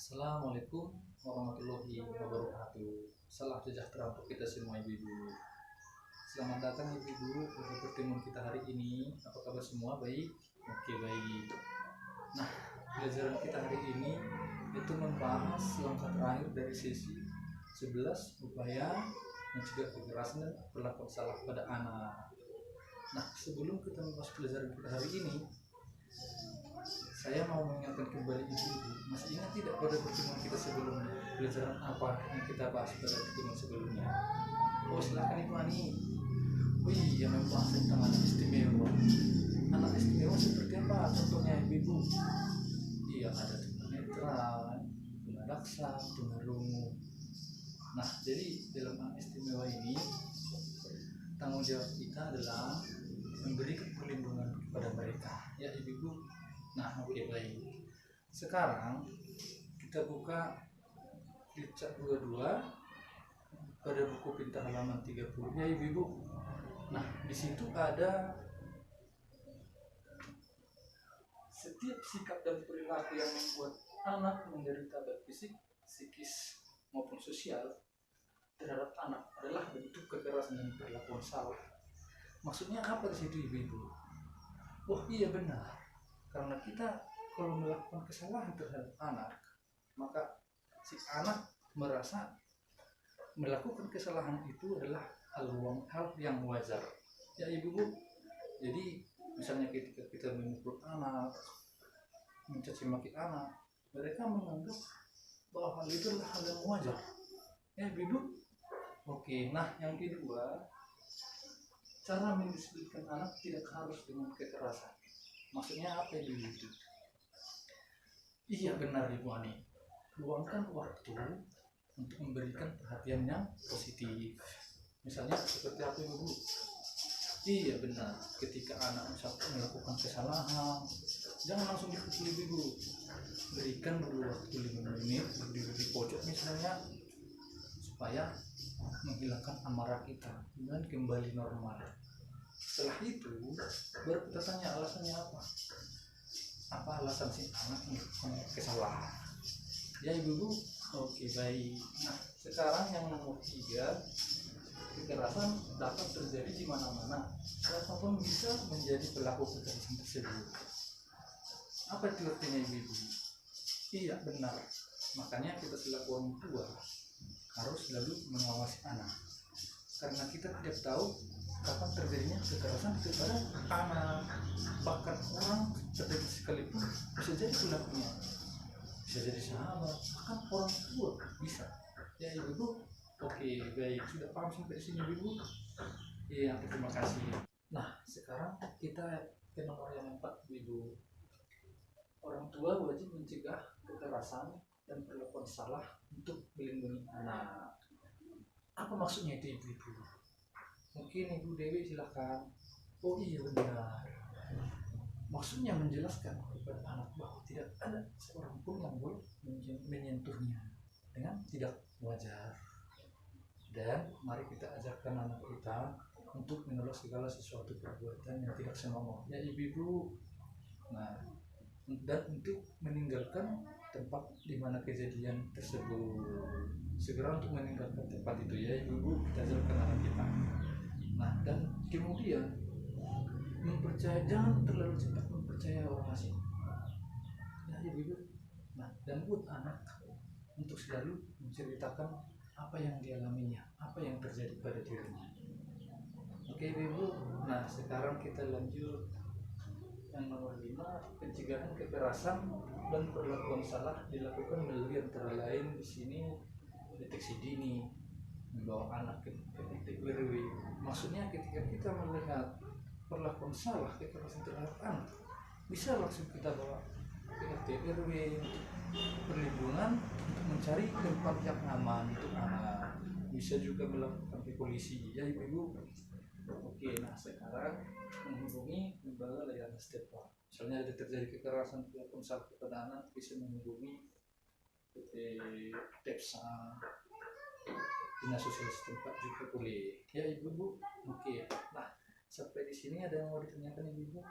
Assalamualaikum warahmatullahi wabarakatuh. Salam sejahtera untuk kita semua ibu-ibu. Selamat datang ibu-ibu untuk pertemuan kita hari ini. Apa kabar semua? Baik? Oke, baik. Nah, pelajaran kita hari ini itu membahas langkah terakhir dari sesi 11 upaya mencegah kekerasan dan perlakuan salah pada anak. Nah, sebelum kita membahas pelajaran kita hari ini, saya mau mengingatkan kembali ibu-ibu, masih ingat tidak pada pertemuan kita sebelumnya pelajaran apa yang kita bahas pada pertemuan sebelumnya? Oh, silakan Ibu Ani. Oh iya, membahas tentang anak istimewa. Anak istimewa seperti apa contohnya ibu-ibu? Iya, ada tunanetra, tunadaksa, tunarungu. Nah, jadi dalam anak istimewa ini tanggung jawab kita adalah memberikan perlindungan kepada mereka, ya ibu-ibu. Nah, oke, baik. Sekarang kita buka Kicak 22 pada buku pintar halaman 30 ya ibu-ibu. Nah, di situ ada setiap sikap dan perilaku yang membuat anak menderita baik fisik, psikis maupun sosial terhadap anak adalah bentuk kekerasan dan perlakuan salah. Maksudnya apa di situ ibu-ibu? Oh iya, benar. Karena kita kalau melakukan kesalahan terhadap anak, maka si anak merasa melakukan kesalahan itu adalah hal yang wajar. Ya ibu-ibu, jadi misalnya ketika kita memukul anak, mencaci maki anak, mereka menganggap bahwa hal itu adalah hal yang wajar. Ya ibu-ibu. Oke, nah yang kedua, cara mendisiplinkan anak tidak harus dengan kekerasan. Maksudnya apa ibu-ibu? Iya, benar Ibu Ani. Luangkan waktu untuk memberikan perhatian yang positif. Misalnya seperti apa ibu? Iya, benar. Ketika anak misalkan melakukan kesalahan, jangan langsung dipukul ibu. Berikan dulu waktu 5 menit berdiri di pojok misalnya, supaya menghilangkan amarah kita dan kembali normal. Setelah itu baru kita tanya alasannya apa alasan si anak melakukan kesalahan, ya ibu-ibu. Oke, baik. Nah, sekarang yang nomor 3, kekerasan dapat terjadi di mana-mana, siapapun bisa menjadi pelaku kekerasan tersebut. Apa itu artinya ibu-ibu? Iya, benar. Makanya kita selaku orang tua harus selalu mengawasi anak, karena kita tidak tahu kapan terjadinya kekerasan kepada anak. Bahkan orang terdekat sekalipun bisa jadi pelakunya, bisa jadi sahabat, bahkan orang tua bisa. Ya ibu. Oke, baik, sudah paham sampai sini ibu? Iya, terima kasih. Nah, sekarang kita ke nomor yang 4 ibu. Orang tua wajib mencegah kekerasan dan perlakuan salah untuk melindungi anak. Apa maksudnya itu ibu? Mungkin Ibu Dewi silahkan. Oh iya, benar. Maksudnya menjelaskan kepada anak bahwa tidak ada seorang pun yang boleh menyentuhnya dengan tidak wajar. Dan mari kita ajarkan anak kita untuk menolak segala sesuatu perbuatan yang tidak senonoh, ya ibu-ibu. Nah, dan untuk meninggalkan tempat di mana kejadian tersebut, segera untuk meninggalkan tempat itu, ya ibu-ibu. Kita ajarkan anak kita. Nah, dan kemudian jangan terlalu cepat mempercayai orang asing, ya ibu-ibu. Nah, dan buat anak untuk selalu menceritakan apa yang dialaminya, apa yang terjadi pada dirinya. Oke ibu. Nah, sekarang kita lanjut yang nomor 5, pencegahan kekerasan dan perlakuan salah dilakukan melalui antara lain di sini deteksi dini, membawa anak ke titik RW. Maksudnya ketika kita melihat perlakuan salah, kekerasan terhadap anak, bisa langsung kita bawa ke RT RW untuk perlindungan, untuk mencari tempat yang aman untuk anak. Bisa juga melakukan ke polisi, ya ibu-ibu. Oke, nah sekarang menghubungi lembaga layanan setempat. Misalnya ada terjadi kekerasan perlakuan salah kepada anak, bisa menghubungi PT TEPSA, dinas sosial setempat juga boleh, ya ibu-ibu. Oke, nah sampai di sini ada yang mau ditanyakan ibu-ibu?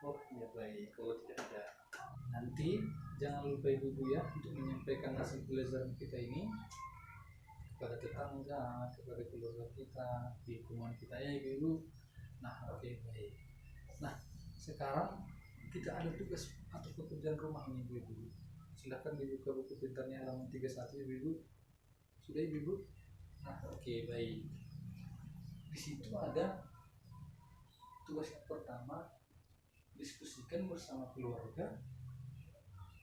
Oh ya, baik, kalau tidak ada. Nanti jangan lupa ibu-ibu ya untuk menyampaikan hasil pelajaran kita ini kepada tetangga, kepada keluarga kita, di lingkungan kita ya ibu-ibu. Nah oke baik. Nah sekarang kita ada tugas atau pekerjaan rumah ini ibu-ibu. Silakan dibuka buku pintarnya halaman 31 ibu-ibu. Sudah ibu-ibu? Nah oke baik. Di situ ada tugas yang pertama, diskusikan bersama keluarga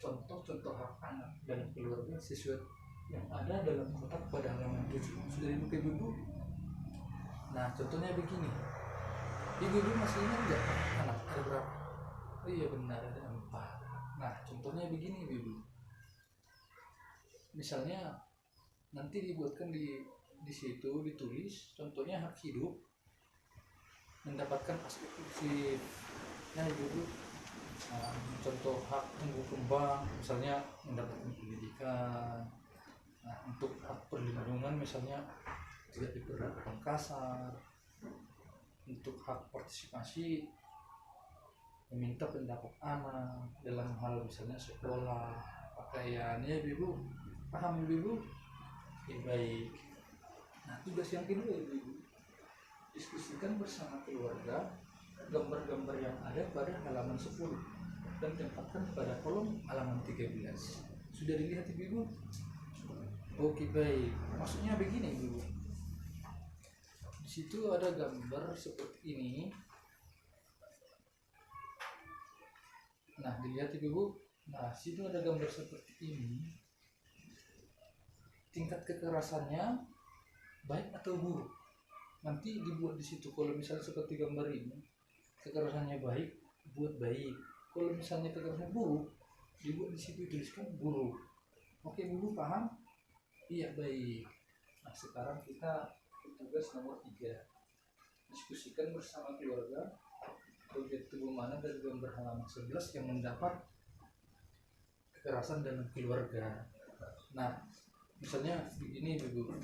contoh-contoh hak anak dan keluarga sesuai yang ada dalam kotak pada halaman 7. Sudah dibuka ibu-ibu? Nah contohnya begini, ibu-ibu masih ingat nggak anak ada berapa? Oh iya benar ada 4. Nah contohnya begini ibu-ibu, misalnya nanti dibuatkan di situ ditulis contohnya hak hidup, mendapatkan aspek eksklusif. Nah ibu-ibu, contoh hak tumbuh kembang misalnya mendapatkan pendidikan. Nah untuk hak perlindungan misalnya tidak diperlakukan kasar. Untuk hak partisipasi meminta pendapat anak dalam hal misalnya sekolah, pakaiannya ibu-ibu. Paham ibu-ibu? Oke baik. Nah tugas yang kedua ibu-ibu, diskusikan bersama keluarga gambar-gambar yang ada pada halaman 10 dan tempatkan pada kolom halaman 13. Sudah dilihat ibu-ibu? Oke baik. Maksudnya begini ibu, di situ ada gambar seperti ini. Nah dilihat ibu-ibu. Nah situ ada gambar seperti ini. Tingkat kekerasannya baik atau buruk nanti dibuat di situ. Kalau misalnya seperti gambar ini kekerasannya baik, buat baik. Kalau misalnya kekerasannya buruk, dibuat di situ tuliskan buruk. Oke ibu paham? Iya baik. Nah sekarang kita tugas nomor 3, diskusikan bersama keluarga bagian tubuh mana dari gambar halaman 11 yang mendapat kekerasan dalam keluarga. Nah misalnya begini ibu,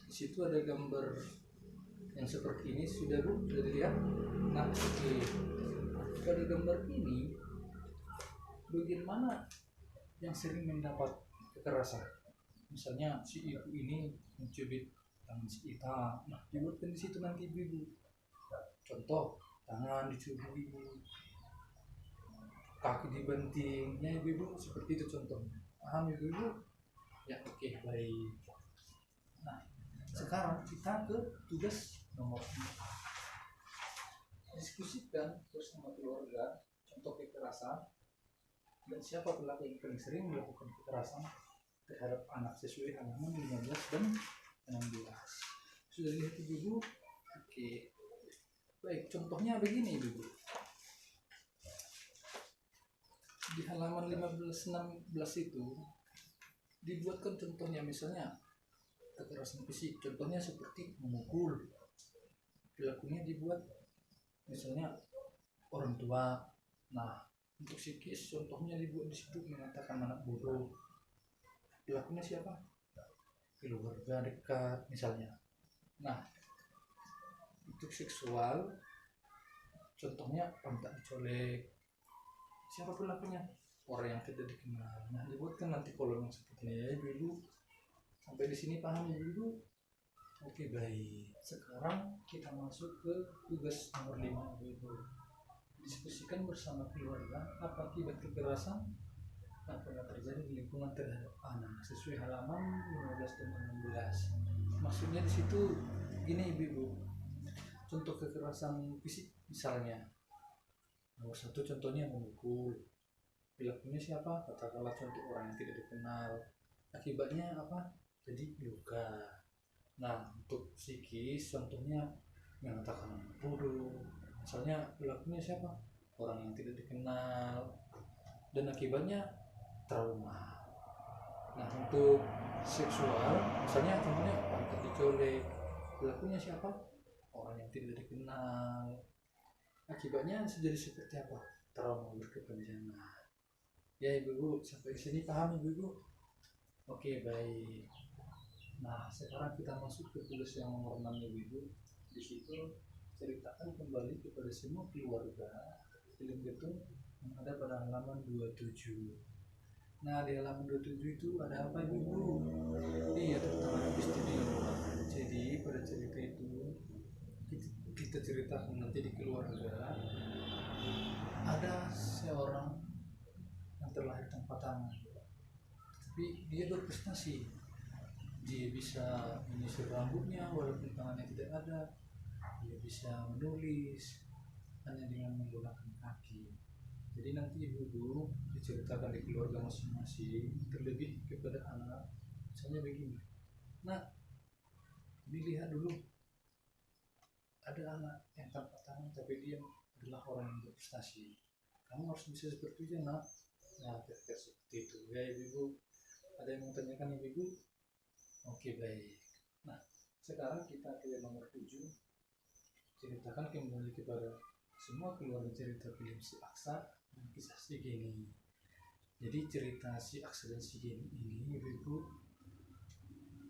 di situ ada gambar yang seperti ini. Sudah bu, sudah dilihat? Nah oke, pada gambar ini bagian mana yang sering mendapat kekerasan? Misalnya si ibu ini mencubit tangan si Ita. Nah dibuatkan di situ nanti ibu. Contoh tangan dicubit, kaki dibanting, ya ibu seperti itu contohnya. Paham ibu? Ya oke baik. Nah sekarang kita ke tugas nomor 4, diskusikan bersama keluarga contoh kekerasan dan siapa pelaku yang paling sering melakukan kekerasan terhadap anak sesuai halaman 15 dan 16. Sudah lihat ibu? Oke baik, contohnya begini ibu. Di halaman 15-16 itu dibuatkan contohnya, misalnya kekerasan fisik, contohnya seperti memukul. Pelakunya dibuat misalnya orang tua. Nah untuk psikis contohnya dibuat di situ mengatakan anak bodoh. Pelakunya siapa? Keluarga dekat misalnya. Nah untuk seksual contohnya pantat dicolek. Siapa pelakunya? Orang yang tidak dikenal. Nah dibuatkan nanti kolom yang seperti ini ya ibu. Sampai di sini paham ibu? Oke baik. Sekarang kita masuk ke tugas nomor 5 ibu. Diskusikan bersama keluarga apa akibat kekerasan yang pernah terjadi di lingkungan terhadap anak sesuai halaman 15 dan 16. Maksudnya di situ gini ibu. Contoh kekerasan fisik misalnya. Nomor 1 contohnya memukul. Pelakunya siapa? Katakanlah contoh orang yang tidak dikenal. Akibatnya apa? Jadi luka. Nah untuk psikis contohnya mengatakan bodoh. Misalnya pelakunya siapa? Orang yang tidak dikenal. Dan akibatnya trauma. Nah untuk seksual misalnya contohnya pantat dicolek. Pelakunya siapa? Orang yang tidak dikenal. Akibatnya jadi seperti apa? Trauma berkepanjangan. Ya ibu-ibu, sampai sini paham ibu-ibu? Oke baik. Nah sekarang kita masuk ke tugas yang nomor 6 ibu. Di situ ceritakan kembali kepada semua keluarga film itu yang ada pada halaman 27. Nah, di halaman 27 itu ada apa ibu? Iya, tentang istimewa. Jadi pada cerita itu kita ceritakan nanti di keluarga ada seorang yang terlahir tanpa tangan, tapi dia berprestasi. Dia bisa menyisir rambutnya walaupun tangannya tidak ada. Dia bisa menulis hanya dengan menggunakan kaki. Jadi nanti ibu-ibu diceritakan di keluarga masing-masing, terlebih kepada anak. Misalnya begini, nah dilihat dulu, ada anak yang tanpa tangan tapi dia adalah orang yang berprestasi. Kamu harus bisa seperti itu, nak. Nah, kira-kira seperti itu ya ibu-ibu. Ada yang mau tanyakan ibu-ibu? Oke, baik. Nah, sekarang kita ke nomor 7. Ceritakan kembali kepada semua keluarga cerita film Si Aksa dan Kisah Si Geni. Jadi cerita Si Aksa dan Si Geni ini ibu-ibu,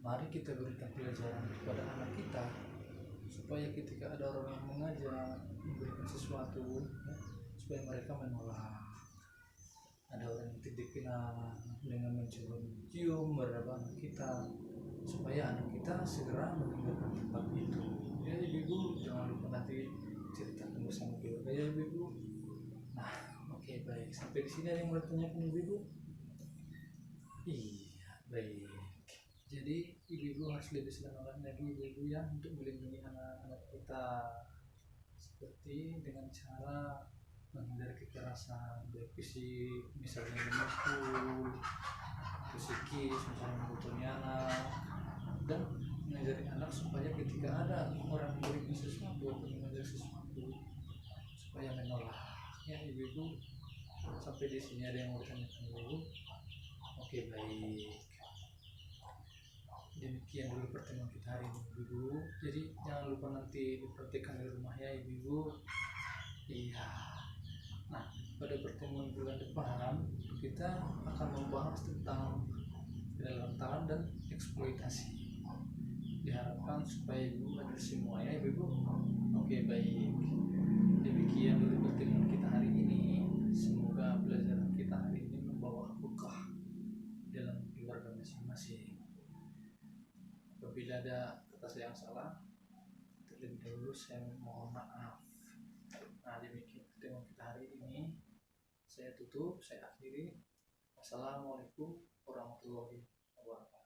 mari kita berikan pelajaran kepada anak kita, supaya ketika ada orang yang mengajak memberikan sesuatu ya, supaya mereka menolak. Ada orang yang tidak kenal dengan mencoba mencium meraba anak kita, supaya anak kita segera meninggalkan tempat itu. Ya ibu-ibu, jangan lupa nanti ceritakan bersama keluarga ya ibu-ibu. Nah, oke, baik. Sampai di sini ada yang mau ditanyakan ibu-ibu? Iya, baik. Jadi ibu-ibu harus lebih semangat lagi ibu-ibu ya, untuk melindungi anak-anak kita, seperti dengan cara menghindari kekerasan baik fisik, misalnya memukul, psikis, misalnya memukul anak, dan mengajari anak supaya ketika ada orang memberikan sesuatu atau mengajak sesuatu, supaya menolak. Ya ibu-ibu, sampai di sini ada yang mau ditanyakan ibu? Oke, baik. Demikian dulu pertemuan kita hari ini ibu-ibu. Jadi jangan lupa nanti dipraktikkan di rumah ya ibu-ibu. Iya. Nah, pada pertemuan bulan depan kita akan membahas tentang kedatangan dan eksploitasi. Diharapkan supaya ibu hadir semua ya ibu-ibu. Oke, baik. Demikian dulu pertemuan kita hari ini. Semoga pelajaran kita hari ini membawa berkah dalam keluarga masing-masing. Apabila ada kata saya yang salah, terlebih dahulu saya mohon maaf. Nah, demikian pertemuan kita hari ini. Saya tutup, saya akhiri. Wassalamualaikum warahmatullahi wabarakatuh.